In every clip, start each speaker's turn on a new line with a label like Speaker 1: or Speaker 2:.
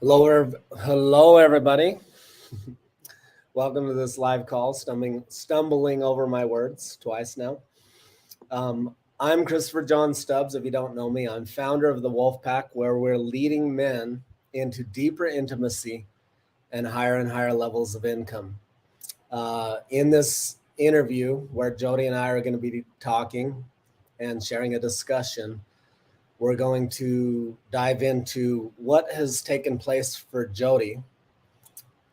Speaker 1: Hello, everybody. Welcome to this live call. Stumbling over my words twice now. I'm Christopher John Stubbs. If you don't know me, I'm founder of the Wolfpack, where we're leading men into deeper intimacy and higher levels of income. In this interview, where Jody and I are going to be talking and sharing a discussion, we're going to dive into what has taken place for Jody,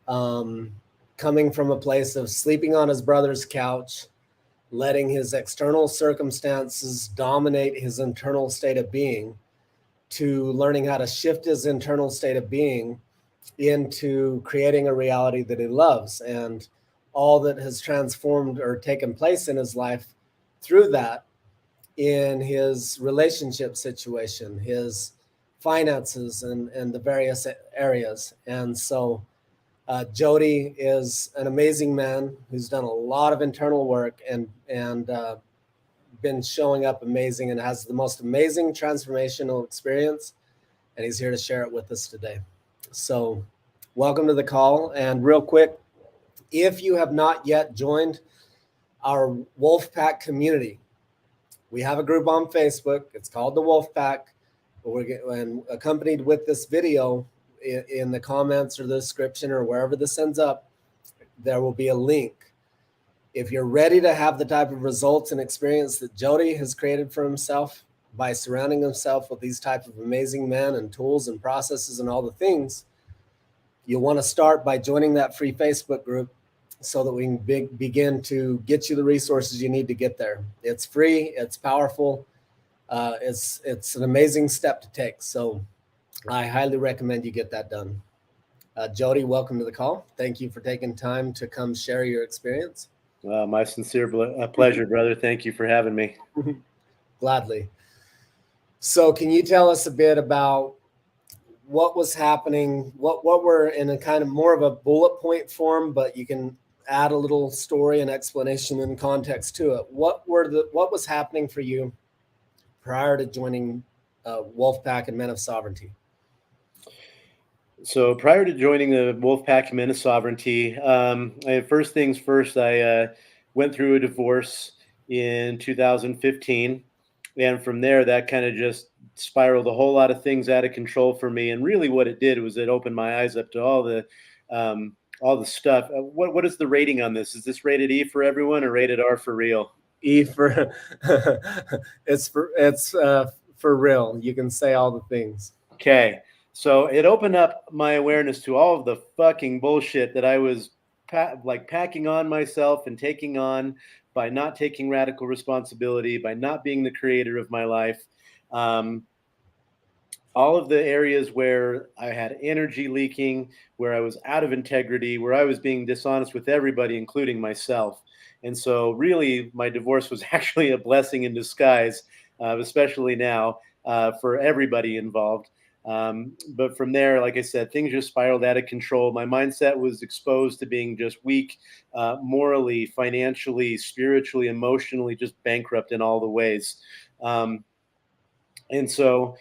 Speaker 1: coming from a place of sleeping on his brother's couch, letting his external circumstances dominate his internal state of being, to learning how to shift his internal state of being into creating a reality that he loves, and all that has transformed or taken place in his life through that, in his relationship situation, his finances, and the various areas. And so Jody is an amazing man who's done a lot of internal work and been showing up amazing and has the most amazing transformational experience. And he's here to share it with us today. So welcome to the call. And real quick, if you have not yet joined our Wolfpack community, we have a group on Facebook. It's called the Wolfpack. And accompanied with this video, in the comments or the description or wherever this ends up, there will be a link. If you're ready to have the type of results and experience that Jody has created for himself by surrounding himself with these types of amazing men and tools and processes and all the things, you'll want to start by joining that free Facebook group so that we can begin to get you the resources you need to get there. It's free, it's powerful, it's an amazing step to take. So I highly recommend you get that done. Jody, welcome to the call. Thank you for taking time to come share your experience.
Speaker 2: My sincere pleasure, brother. Thank you for having me.
Speaker 1: Gladly. So can you tell us a bit about what was happening, what were in a kind of more of a bullet point form, but you can add a little story and explanation and context to it. What was happening for you prior to joining Wolfpack and Men of Sovereignty?
Speaker 2: So prior to joining the Wolfpack Men of Sovereignty, first things first, I went through a divorce in 2015. And from there, that kind of just spiraled a whole lot of things out of control for me. And really what it did was it opened my eyes up to all the stuff. What is the rating on this? Is this rated E for everyone or rated R for real?
Speaker 1: E for it's for real. You can say all the things.
Speaker 2: Okay. So it opened up my awareness to all of the fucking bullshit that I was packing on myself and taking on by not taking radical responsibility, by not being the creator of my life. All of the areas where I had energy leaking, where I was out of integrity, where I was being dishonest with everybody, including myself. And so really my divorce was actually a blessing in disguise, especially now for everybody involved. But from there, like I said, things just spiraled out of control. My mindset was exposed to being just weak, morally, financially, spiritually, emotionally, just bankrupt in all the ways. And so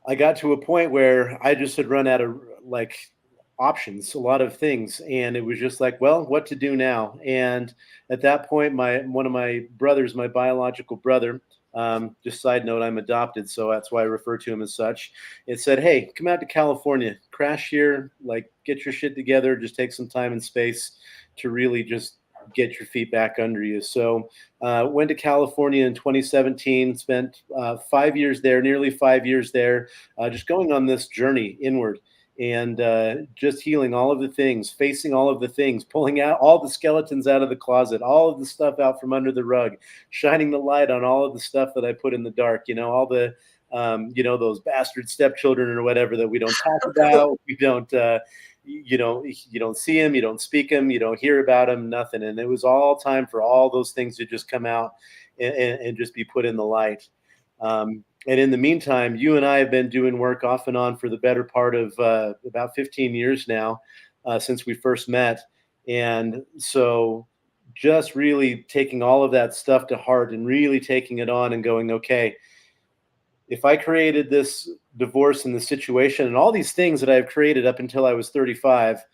Speaker 2: I got to a point where I just had run out of options, a lot of things. And it was just like, well, what to do now? And at that point, one of my brothers, my biological brother, just side note, I'm adopted, so that's why I refer to him as such. It said, hey, come out to California, crash here, get your shit together, just take some time and space to really just get your feet back under you. So went to California in 2017, spent 5 years there, nearly 5 years there, just going on this journey inward and just healing all of the things, facing all of the things, pulling out all the skeletons out of the closet, all of the stuff out from under the rug, shining the light on all of the stuff that I put in the dark, all the, those bastard stepchildren or whatever that we don't talk about. We don't, you don't see them, you don't speak them, you don't hear about them, nothing. And it was all time for all those things to just come out and just be put in the light. And in the meantime, you and I have been doing work off and on for the better part of about 15 years now, since we first met. And so just really taking all of that stuff to heart and really taking it on and going, okay, if I created this divorce and the situation and all these things that I've created up until I was 35,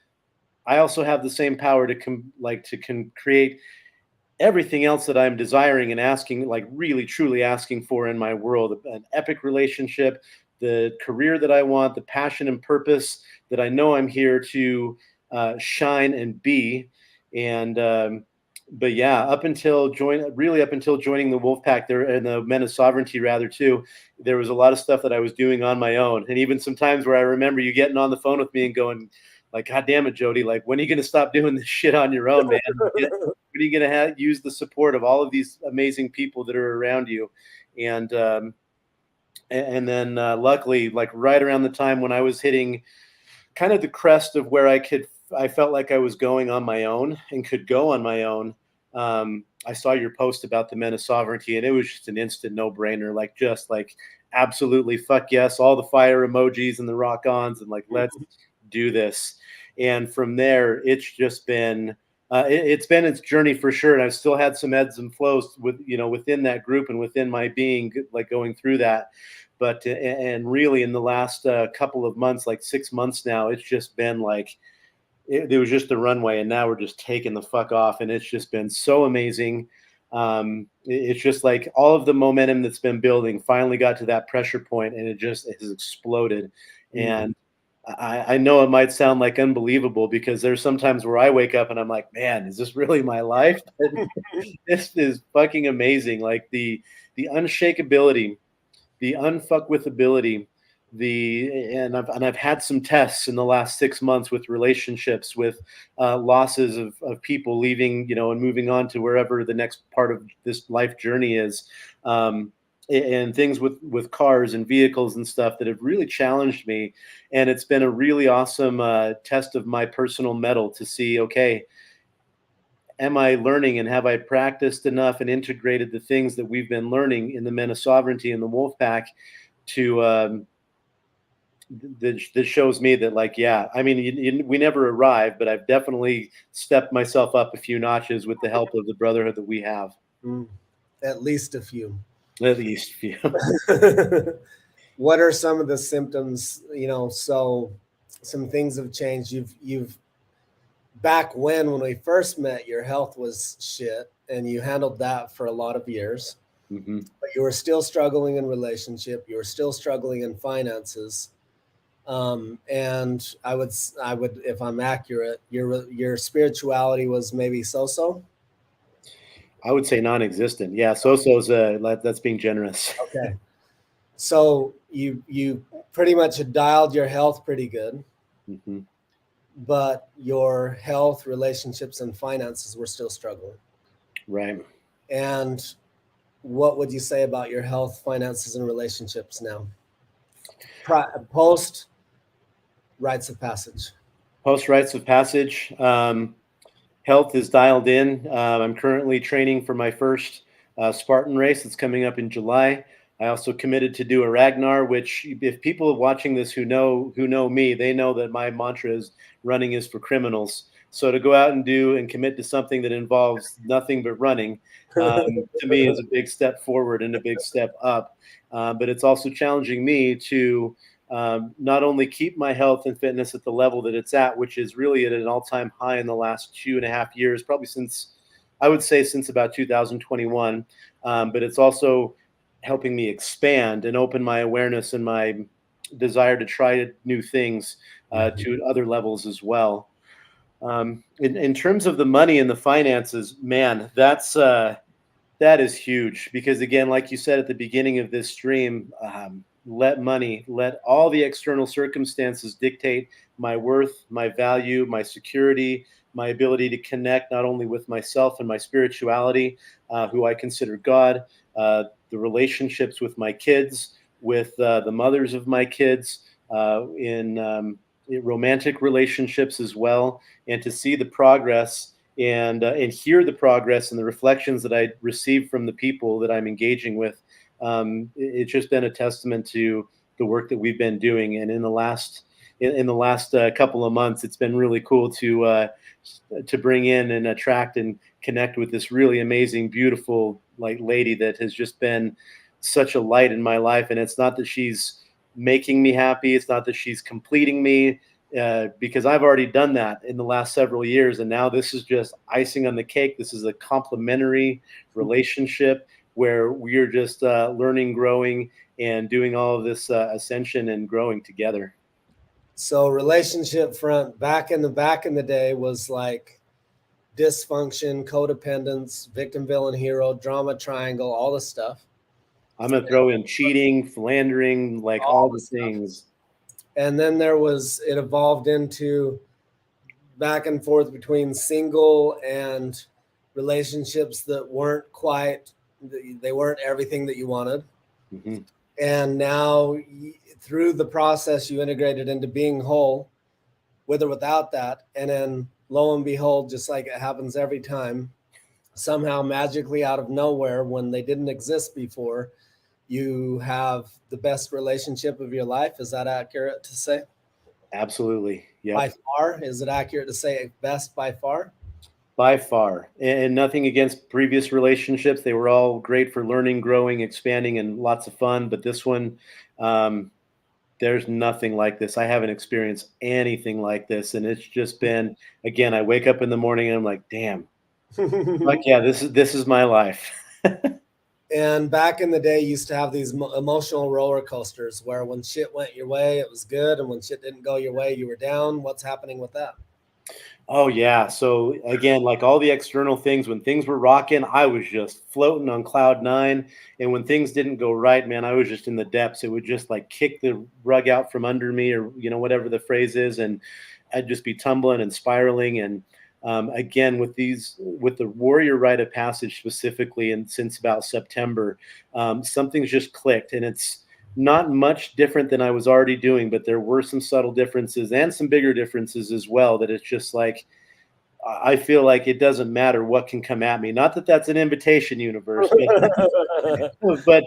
Speaker 2: I also have the same power to create everything else that I'm desiring and asking, like really truly asking for in my world, an epic relationship, the career that I want, the passion and purpose that I know I'm here to shine and be. And, but yeah, up until joining the Wolfpack there and the Men of Sovereignty rather too, there was a lot of stuff that I was doing on my own. And even sometimes where I remember you getting on the phone with me and going like, God damn it, Jody, like, when are you going to stop doing this shit on your own, man? When are you going to use the support of all of these amazing people that are around you? And then luckily, like right around the time when I was hitting kind of the crest of where I felt like I was going on my own and could go on my own. I saw your post about the Men of Sovereignty, and it was just an instant no-brainer, like just like absolutely fuck yes, all the fire emojis and the rock-ons, and like let's do this. And from there, it's just been it's been its journey for sure. And I've still had some ebbs and flows within that group and within my being, like going through that. But and really in the last couple of months, like 6 months now, it's just been like it was just the runway, and now we're just taking the fuck off, and it's just been so amazing. It's just like all of the momentum that's been building finally got to that pressure point, and it has exploded. And I know it might sound like unbelievable, because there's sometimes where I wake up and I'm like, man, is this really my life? This is fucking amazing. Like the unshakability, the unfuckwithability, and I've had some tests in the last 6 months with relationships, with losses of people leaving, and moving on to wherever the next part of this life journey is. And things with cars and vehicles and stuff that have really challenged me. And it's been a really awesome test of my personal mettle to see, okay, am I learning, and have I practiced enough and integrated the things that we've been learning in the Men of Sovereignty and the Wolfpack to that shows me that, like, yeah, I mean, we never arrive, but I've definitely stepped myself up a few notches with the help of the brotherhood that we have.
Speaker 1: At least a few.
Speaker 2: At least a few.
Speaker 1: What are some of the symptoms? So some things have changed. You've back when we first met, your health was shit, and you handled that for a lot of years.
Speaker 2: Mm-hmm.
Speaker 1: But you were still struggling in relationship. You were still struggling in finances. And I would, if I'm accurate, your spirituality was maybe so-so.
Speaker 2: I would say non-existent. Yeah, so-so's that's being generous.
Speaker 1: Okay. So you pretty much had dialed your health pretty good,
Speaker 2: mm-hmm.
Speaker 1: but your health, relationships, and finances were still struggling.
Speaker 2: Right.
Speaker 1: And what would you say about your health, finances, and relationships now? Post rites of passage.
Speaker 2: Post rites of passage. Health is dialed in. I'm currently training for my first Spartan race that's coming up in July. I also committed to do a Ragnar, which, if people watching this who know me, they know that my mantra is running is for criminals. So to go out and do and commit to something that involves nothing but running, to me is a big step forward and a big step up. But it's also challenging me to not only keep my health and fitness at the level that it's at, which is really at an all-time high in the last 2.5 years, probably since about 2021. But it's also helping me expand and open my awareness and my desire to try new things to other levels as well. In terms of the money and the finances, man, that is huge, because again, like you said at the beginning of this stream, let all the external circumstances dictate my worth, my value, my security, my ability to connect not only with myself and my spirituality, who I consider God, the relationships with my kids, with the mothers of my kids, in romantic relationships as well, and to see the progress and hear the progress and the reflections that I receive from the people that I'm engaging with. It's just been a testament to the work that we've been doing. And in the last couple of months, it's been really cool to bring in and attract and connect with this really amazing, beautiful lady that has just been such a light in my life. And it's not that she's making me happy. It's not that she's completing me, because I've already done that in the last several years. And now this is just icing on the cake. This is a complementary relationship where we're just learning, growing, and doing all of this ascension and growing together.
Speaker 1: So relationship front back in the day was like dysfunction, codependence, victim, villain, hero, drama triangle, all the stuff.
Speaker 2: I'm going to throw in cheating, philandering, like all the things.
Speaker 1: And then it evolved into back and forth between single and relationships that they weren't everything that you wanted.
Speaker 2: Mm-hmm.
Speaker 1: And now through the process, you integrated into being whole with or without that. And then lo and behold, just like it happens every time, somehow magically out of nowhere, when they didn't exist before, you have the best relationship of your life. Is that accurate to say?
Speaker 2: Absolutely. Yeah.
Speaker 1: By far? Is it accurate to say best by far?
Speaker 2: By far. And nothing against previous relationships. They were all great for learning, growing, expanding, and lots of fun. But this one, there's nothing like this. I haven't experienced anything like this. And it's just been, again, I wake up in the morning and I'm like, damn, like, yeah, this is my life.
Speaker 1: And back in the day, you used to have these emotional roller coasters where when shit went your way, it was good. And when shit didn't go your way, you were down. What's happening with that?
Speaker 2: Oh yeah. So again, like all the external things, when things were rocking, I was just floating on cloud nine. And when things didn't go right, man, I was just in the depths. It would just like kick the rug out from under me, or, whatever the phrase is. And I'd just be tumbling and spiraling. And again, with the warrior rite of passage specifically, and since about September, something's just clicked, and it's not much different than I was already doing, but there were some subtle differences and some bigger differences as well, that it's just like, I feel like it doesn't matter what can come at me. Not that that's an invitation, universe, but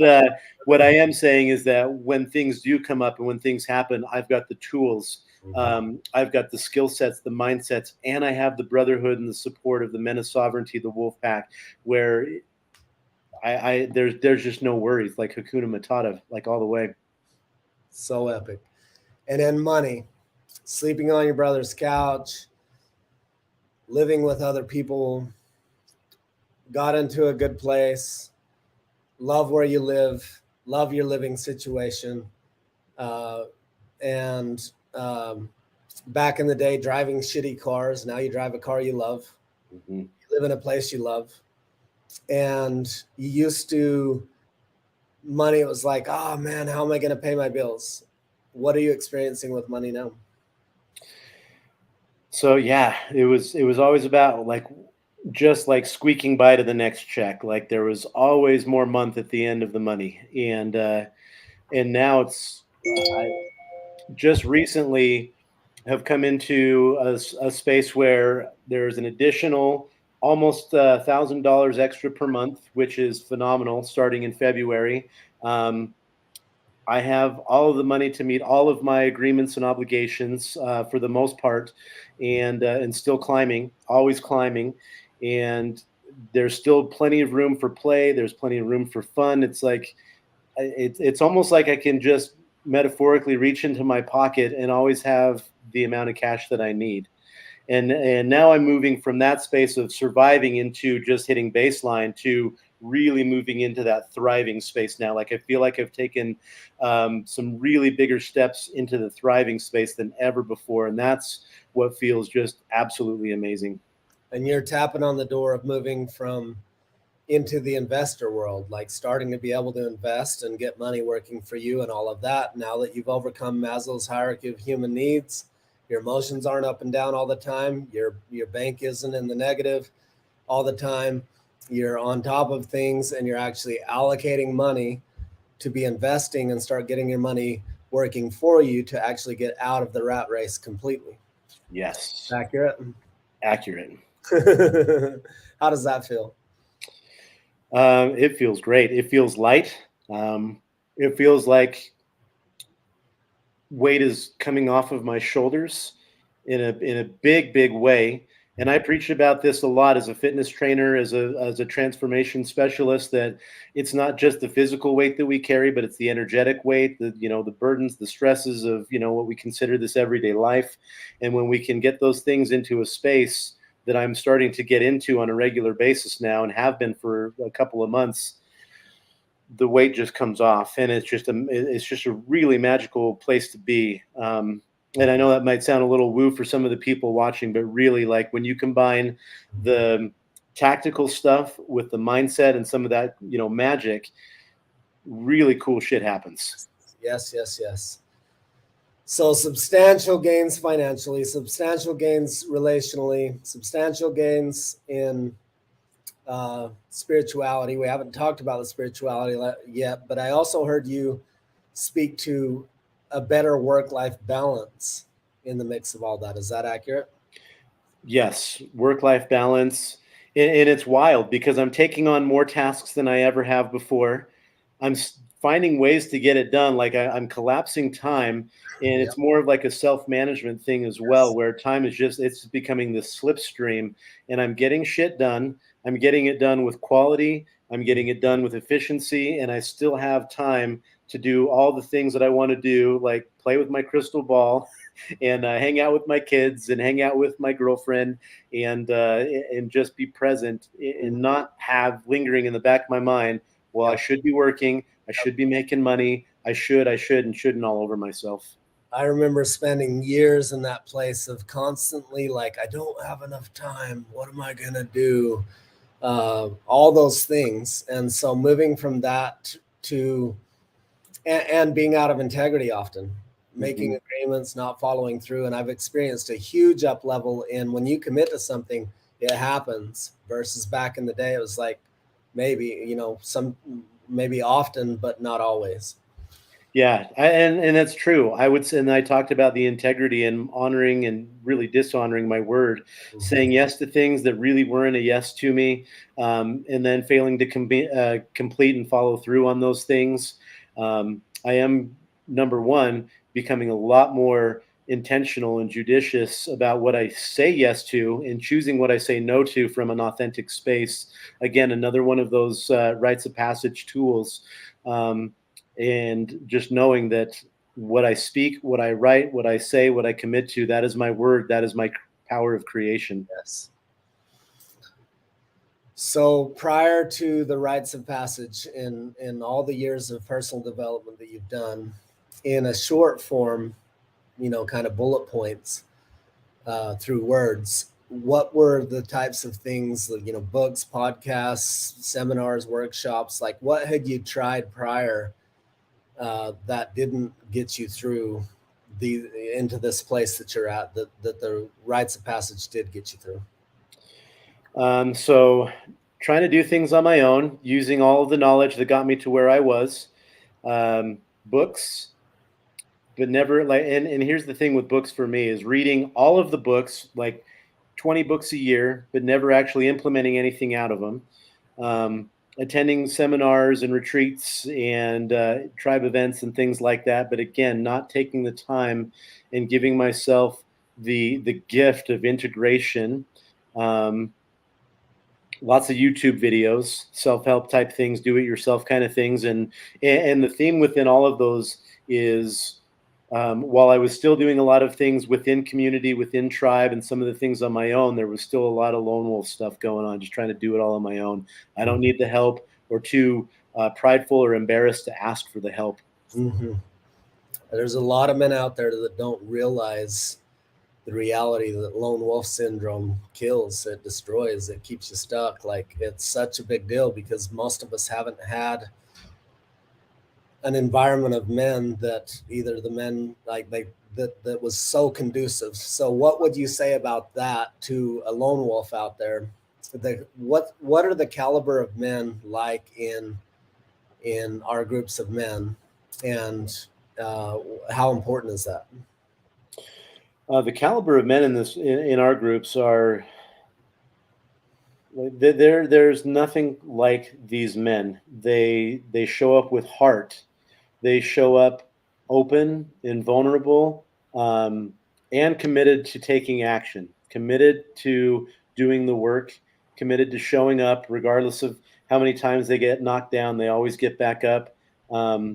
Speaker 2: what I am saying is that when things do come up and when things happen, I've got the tools, I've got the skill sets, the mindsets, and I have the brotherhood and the support of the Men of Sovereignty, the Wolfpack, where there's just no worries, like Hakuna Matata, like all the way.
Speaker 1: So epic. And then money, sleeping on your brother's couch, living with other people, got into a good place, love where you live, love your living situation. And back in the day, driving shitty cars. Now you drive a car you love.
Speaker 2: Mm-hmm.
Speaker 1: You live in a place you love. And you used to, money, it was like, oh man, how am I going to pay my bills? What are you experiencing with money now?
Speaker 2: So yeah, it was always about like just like squeaking by to the next check. Like there was always more month at the end of the money, and now it's I just recently have come into a space where there's an additional almost $1,000 extra per month, which is phenomenal. Starting in February, I have all of the money to meet all of my agreements and obligations for the most part, and still climbing, always climbing, and there's still plenty of room for play. There's plenty of room for fun. It's like it's almost like I can just metaphorically reach into my pocket and always have the amount of cash that I need. And now I'm moving from that space of surviving into just hitting baseline to really moving into that thriving space now. Like I feel like I've taken some really bigger steps into the thriving space than ever before, and that's what feels just absolutely amazing.
Speaker 1: And you're tapping on the door of moving from into the investor world, like starting to be able to invest and get money working for you and all of that. Now that you've overcome Maslow's hierarchy of human needs, your emotions aren't up and down all the time. Your bank isn't in the negative all the time. You're on top of things, and you're actually allocating money to be investing and start getting your money working for you to actually get out of the rat race completely.
Speaker 2: Yes.
Speaker 1: Accurate?
Speaker 2: Accurate.
Speaker 1: How does that feel?
Speaker 2: It feels great. It feels light. It feels like weight is coming off of my shoulders in a big way. And I preach about this a lot as a fitness trainer, as a transformation specialist, that it's not just the physical weight that we carry, but it's the energetic weight, the burdens, the stresses of, what we consider this everyday life. And when we can get those things into a space that I'm starting to get into on a regular basis now and have been for a couple of months, the weight just comes off, and it's just a really magical place to be. And I know that might sound a little woo for some of the people watching, but really, like, when you combine the tactical stuff with the mindset and some of that, magic, really cool shit happens.
Speaker 1: Yes, yes, yes. So substantial gains financially, substantial gains relationally, substantial gains in spirituality. We haven't talked about the spirituality yet, but I also heard you speak to a better work-life balance in the mix of all that. Is that accurate?
Speaker 2: Yes, work-life balance, and it's wild because I'm taking on more tasks than I ever have before. I'm finding ways to get it done. Like, I'm collapsing time, and
Speaker 1: Yep.
Speaker 2: it's more of like a self-management thing as well, where time is it's becoming this slipstream, and I'm getting shit done. I'm getting it done with quality. I'm getting it done with efficiency, and I still have time to do all the things that I want to do, like play with my crystal ball and hang out with my kids and hang out with my girlfriend, and just be present and not have lingering in the back of my mind, well, I should be working, I should be making money, I should and shouldn't, all over myself.
Speaker 1: I remember spending years in that place of constantly like, I don't have enough time. What am I going to do? All those things. And so moving from that to, and being out of integrity often, making agreements, not following through. And I've experienced a huge up level in when you commit to something, it happens, versus back in the day, it was like maybe, maybe often, but not always.
Speaker 2: Yeah, and that's true. I would say, and I talked about the integrity and honoring and really dishonoring my word, saying yes to things that really weren't a yes to me, and then failing to complete and follow through on those things. I am, number one, becoming a lot more intentional and judicious about what I say yes to and choosing what I say no to from an authentic space. Again, another one of those rites of passage tools. And just knowing that what I speak, what I write, what I say, what I commit to, that is my word, that is my power of creation.
Speaker 1: Yes. So prior to the rites of passage in all the years of personal development that you've done, in a short form, kind of bullet points through words, what were the types of things, books, podcasts, seminars, workshops, like what had you tried prior that didn't get you through into this place that you're at, that the rites of passage did get you through?
Speaker 2: So trying to do things on my own, using all of the knowledge that got me to where I was. Books, but never like, and here's the thing with books for me is reading all of the books, like 20 books a year, but never actually implementing anything out of them. Attending seminars and retreats and tribe events and things like that, but again, not taking the time and giving myself the gift of integration. Lots of YouTube videos, self-help type things, do it yourself kind of things, and the theme within all of those is, while I was still doing a lot of things within community, within tribe, and some of the things on my own, there was still a lot of lone wolf stuff going on, just trying to do it all on my own. I don't need the help, or too prideful or embarrassed to ask for the help.
Speaker 1: Mm-hmm. There's a lot of men out there that don't realize the reality that lone wolf syndrome kills, it destroys, it keeps you stuck. Like, it's such a big deal because most of us haven't had an environment of men that either the men like that was so conducive. So what would you say about that to a lone wolf out there? What are the caliber of men like in our groups of men, and how important is that?
Speaker 2: The caliber of men in our groups are, there's nothing like these men. They show up with heart. They show up open and vulnerable, and committed to taking action. committed to doing the work, committed to showing up, regardless of how many times they get knocked down. They always get back up.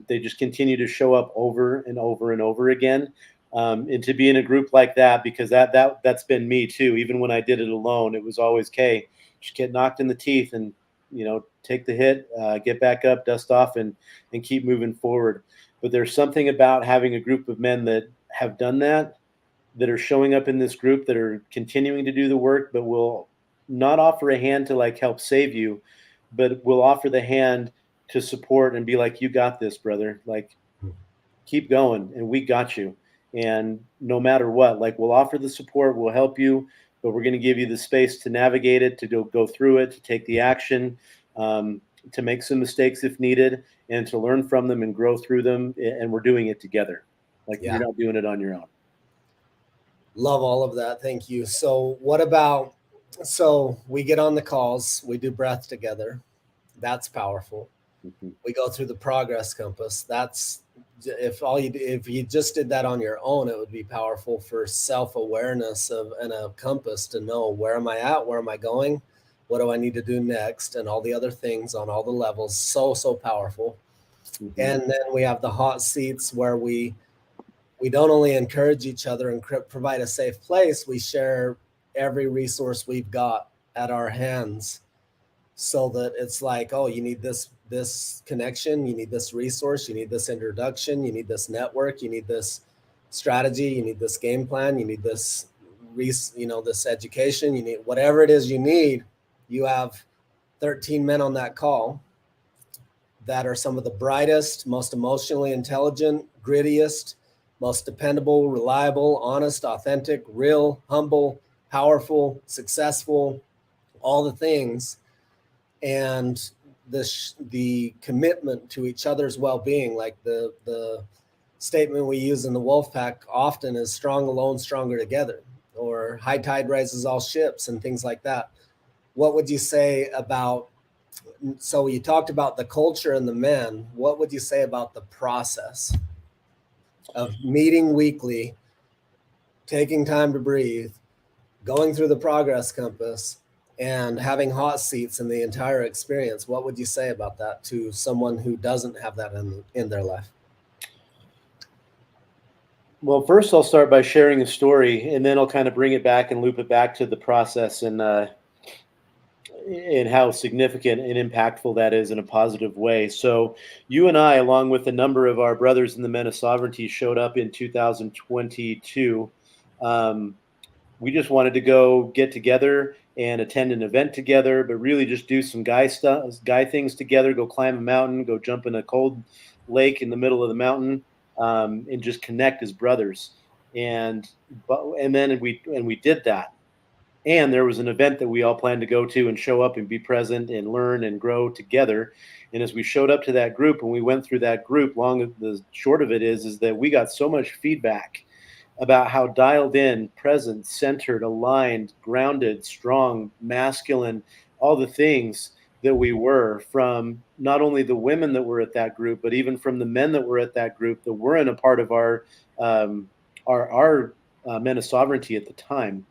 Speaker 2: They just continue to show up over and over and over again. And to be in a group like that, because that's been me too. Even when I did it alone, it was always, okay, just get knocked in the teeth and take the hit, get back up, dust off, and keep moving forward. But there's something about having a group of men that have done that are showing up in this group, that are continuing to do the work, but will not offer a hand to like help save you, but will offer the hand to support and be like, you got this, brother. Like, keep going, and we got you. And no matter what, like, we'll offer the support, we'll help you, but we're going to give you the space to navigate it, to go through it, to take the action, to make some mistakes if needed, and to learn from them and grow through them. And we're doing it together. Like, you're not doing it on your own.
Speaker 1: Love all of that. Thank you. So we get on the calls, we do breath together. That's powerful. Mm-hmm. We go through the progress compass. That's, if you just did that on your own, it would be powerful for self-awareness and a compass to know, where am I at? Where am I going? What do I need to do next? And all the other things on all the levels. So powerful. Mm-hmm. And then we have the hot seats, where we don't only encourage each other and provide a safe place, we share every resource we've got at our hands, so that it's like, oh, you need this connection, you need this resource, you need this introduction, you need this network, you need this strategy, you need this game plan, you need this this education, you need whatever it is you need. You have 13 men on that call that are some of the brightest, most emotionally intelligent, grittiest, most dependable, reliable, honest, authentic, real, humble, powerful, successful, all the things. And the commitment to each other's well-being, like the statement we use in the Wolfpack often is, strong alone, stronger together, or high tide raises all ships, and things like that. What would you say about, so you talked about the culture and the men, what would you say about the process of meeting weekly, taking time to breathe, going through the progress compass, and having hot seats in the entire experience? What would you say about that to someone who doesn't have that in their life?
Speaker 2: Well, first I'll start by sharing a story, and then I'll kind of bring it back and loop it back to the process and how significant and impactful that is in a positive way. So you and I, along with a number of our brothers in the Men of Sovereignty, showed up in 2022. We just wanted to go get together and attend an event together, but really just do some guy things together, go climb a mountain, go jump in a cold lake in the middle of the mountain, and just connect as brothers. And then we did that. And there was an event that we all planned to go to and show up and be present and learn and grow together. And as we showed up to that group and we went through that group, the short of it is that we got so much feedback about how dialed in, present, centered, aligned, grounded, strong, masculine, all the things that we were, from not only the women that were at that group, but even from the men that were at that group that weren't a part of our Men of Sovereignty at the time.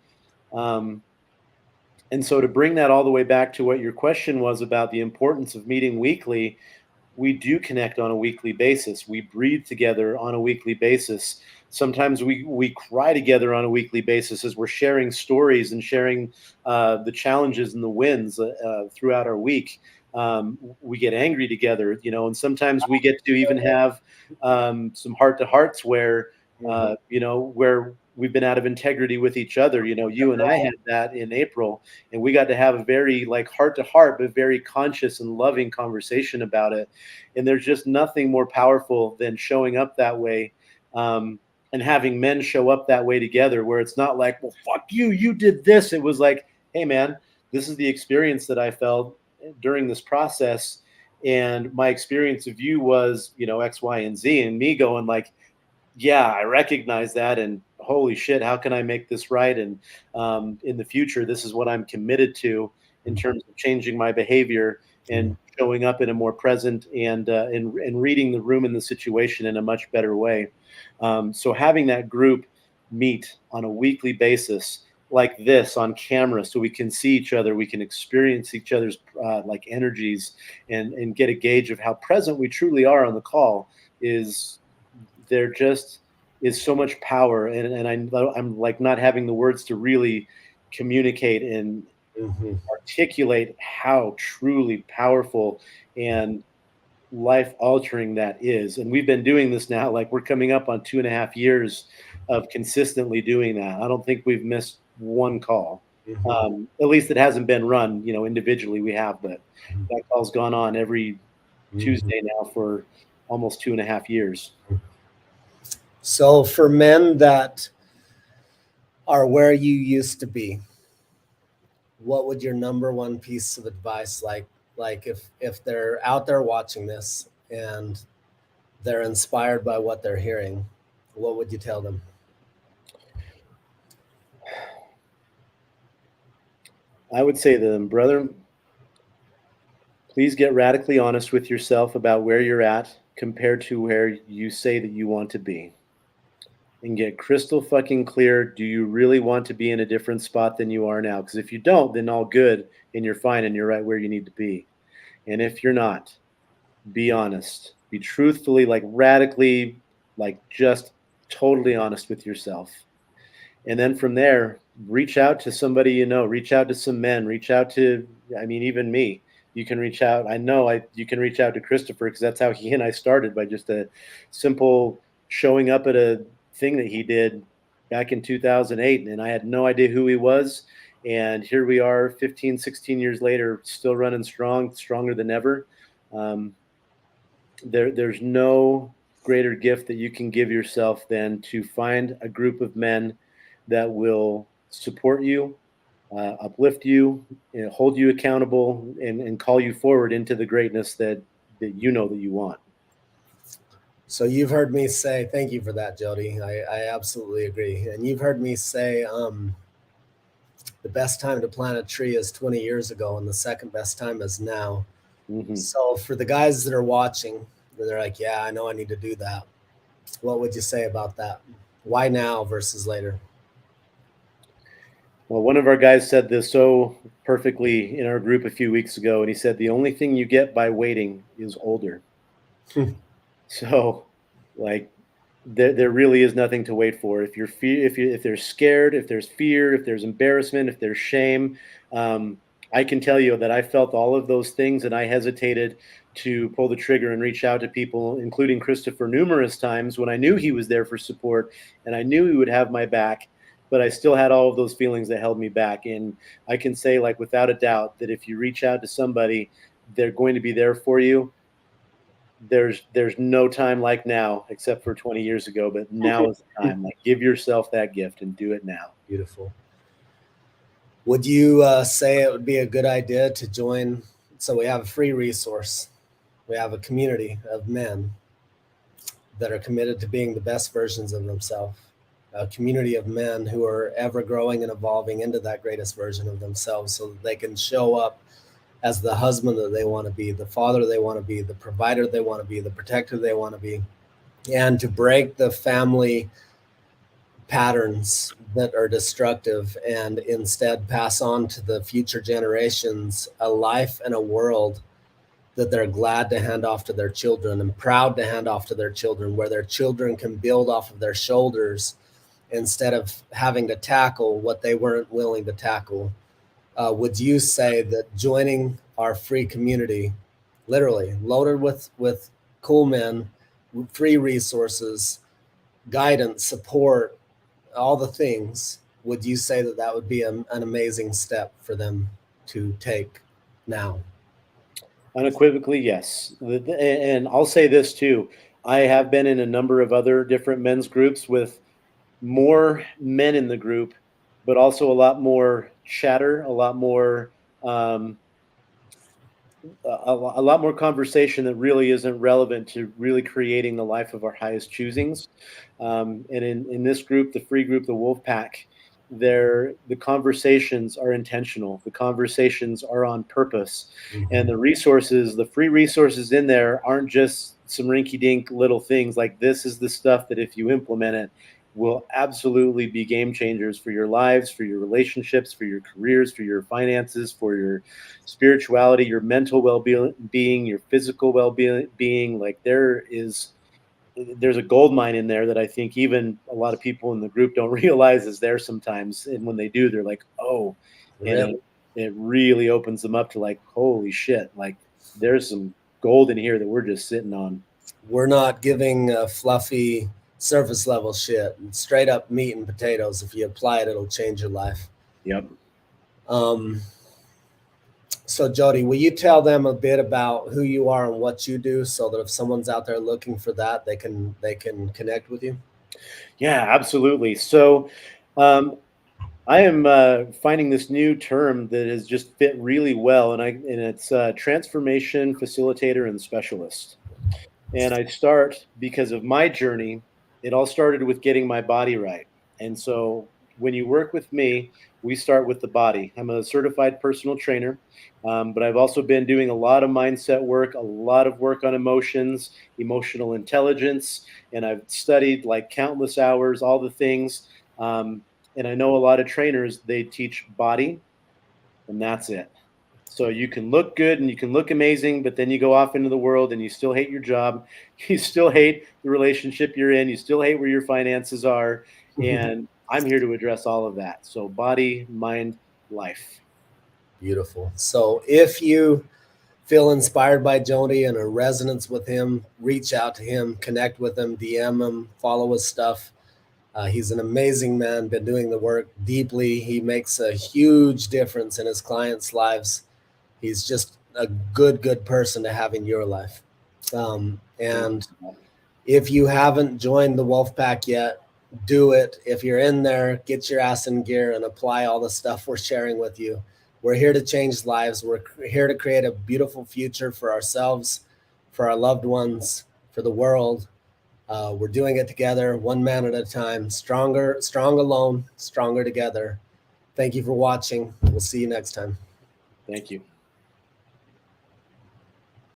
Speaker 2: And so to bring that all the way back to what your question was about the importance of meeting weekly, we do connect on a weekly basis. We breathe together on a weekly basis. Sometimes we cry together on a weekly basis as we're sharing stories and sharing the challenges and the wins throughout our week. We get angry together, and sometimes we get to even have some heart-to-hearts where, where we've been out of integrity with each other. You and I had that in April, and we got to have a very heart-to-heart, but very conscious and loving conversation about it. And there's just nothing more powerful than showing up that way. And having men show up that way together, where it's not like, well, fuck you, you did this. It was like, hey man, this is the experience that I felt during this process. And my experience of you was, X, Y, and Z, and me going like, yeah, I recognize that. And holy shit, how can I make this right? And in the future, this is what I'm committed to in terms of changing my behavior and showing up in a more present and reading the room and the situation in a much better way. So having that group meet on a weekly basis like this on camera so we can see each other, we can experience each other's like energies and get a gauge of how present we truly are on the call, is there just is so much power. And I'm like not having the words to really communicate and articulate how truly powerful and life altering that is. And we've been doing this now, like we're coming up on 2.5 years of consistently doing that. I don't think we've missed one call. At least it hasn't been run, individually we have, but that call's gone on every Tuesday now for almost 2.5 years.
Speaker 1: So for men that are where you used to be, what would your number one piece of advice like if they're out there watching this and they're inspired by what they're hearing, what would you tell them?
Speaker 2: I would say to them, brother, please get radically honest with yourself about where you're at compared to where you say that you want to be. And get crystal fucking clear. Do you really want to be in a different spot than you are now? Because if you don't, then all good and you're fine and you're right where you need to be. And if you're not, be honest. Be truthfully, like radically, like just totally honest with yourself. And then from there, reach out to somebody, reach out to some men, reach out to, even me. You can reach out. You can reach out to Christopher, because that's how he and I started, by just a simple showing up at a thing that he did back in 2008. And I had no idea who he was. And here we are 15, 16 years later, still running strong, stronger than ever. There's no greater gift that you can give yourself than to find a group of men that will support you, uplift you, hold you accountable, and call you forward into the greatness that you know that you want.
Speaker 1: So you've heard me say, thank you for that, Jody. I absolutely agree. And you've heard me say the best time to plant a tree is 20 years ago, and the second best time is now. So for the guys that are watching, they're like, yeah, I know I need to do that. What would you say about that? Why now versus later?
Speaker 2: Well, one of our guys said this so perfectly in our group a few weeks ago, and he said, the only thing you get by waiting is older. So, like, there really is nothing to wait for. If there's scared, if there's fear, if there's embarrassment, if there's shame, I can tell you that I felt all of those things, and I hesitated to pull the trigger and reach out to people, including Christopher, numerous times when I knew he was there for support and I knew he would have my back, but I still had all of those feelings that held me back. And I can say, like, without a doubt, that if you reach out to somebody, they're going to be there for you. There's no time like now, except for 20 years ago, but now is the time. Like, give yourself that gift and do it now.
Speaker 1: Beautiful. Would you say it would be a good idea to join? So we have a free resource. We have a community of men that are committed to being the best versions of themselves. A community of men who are ever growing and evolving into that greatest version of themselves, so that they can show up as the husband that they want to be, the father they want to be, the provider they want to be, the protector they want to be, and to break the family patterns that are destructive and instead pass on to the future generations a life and a world that they're glad to hand off to their children and proud to hand off to their children, where their children can build off of their shoulders instead of having to tackle what they weren't willing to tackle. Would you say that joining our free community, literally loaded with cool men, free resources, guidance, support, all the things, would you say that that would be an amazing step for them to take now?
Speaker 2: Unequivocally, yes. And I'll say this too. I have been in a number of other different men's groups with more men in the group, but also a lot more chatter, a lot more a lot more conversation that really isn't relevant to really creating the life of our highest choosings. And in this group, the free group, the Wolfpack, the conversations are intentional. The conversations are on purpose. And the free resources in there aren't just some rinky-dink little things. Like, this is the stuff that if you implement it, will absolutely be game changers for your lives, for your relationships, for your careers, for your finances, for your spirituality, your mental well-being, your physical well-being. Like there's a gold mine in there that I think even a lot of people in the group don't realize is there sometimes. And when they do, they're like, oh, and
Speaker 1: Really?
Speaker 2: it really opens them up to like, holy shit, like there's some gold in here that we're just sitting on.
Speaker 1: We're not giving fluffy surface level shit. It's straight up meat and potatoes. If you apply it, it'll change your life.
Speaker 2: Yep.
Speaker 1: So Jody, will you tell them a bit about who you are and what you do, so that if someone's out there looking for that, they can connect with you?
Speaker 2: Yeah, absolutely. So, I am finding this new term that has just fit really well, and it's transformation facilitator and specialist. And I start because of my journey. It all started with getting my body right. And so when you work with me, we start with the body. I'm a certified personal trainer, but I've also been doing a lot of mindset work, a lot of work on emotions, emotional intelligence, and I've studied like countless hours, all the things. And I know a lot of trainers, they teach body, and that's it. So you can look good and you can look amazing, but then you go off into the world and you still hate your job. You still hate the relationship you're in. You still hate where your finances are. And I'm here to address all of that. So body, mind, life.
Speaker 1: Beautiful. So if you feel inspired by Jody and a resonance with him, reach out to him, connect with him, DM him, follow his stuff. He's an amazing man, been doing the work deeply. He makes a huge difference in his clients' lives. He's just a good person to have in your life. And if you haven't joined the Wolfpack yet, do it. If you're in there, get your ass in gear and apply all the stuff we're sharing with you. We're here to change lives. We're here to create a beautiful future for ourselves, for our loved ones, for the world. We're doing it together, one man at a time. Strong alone, stronger together. Thank you for watching. We'll see you next time.
Speaker 2: Thank you.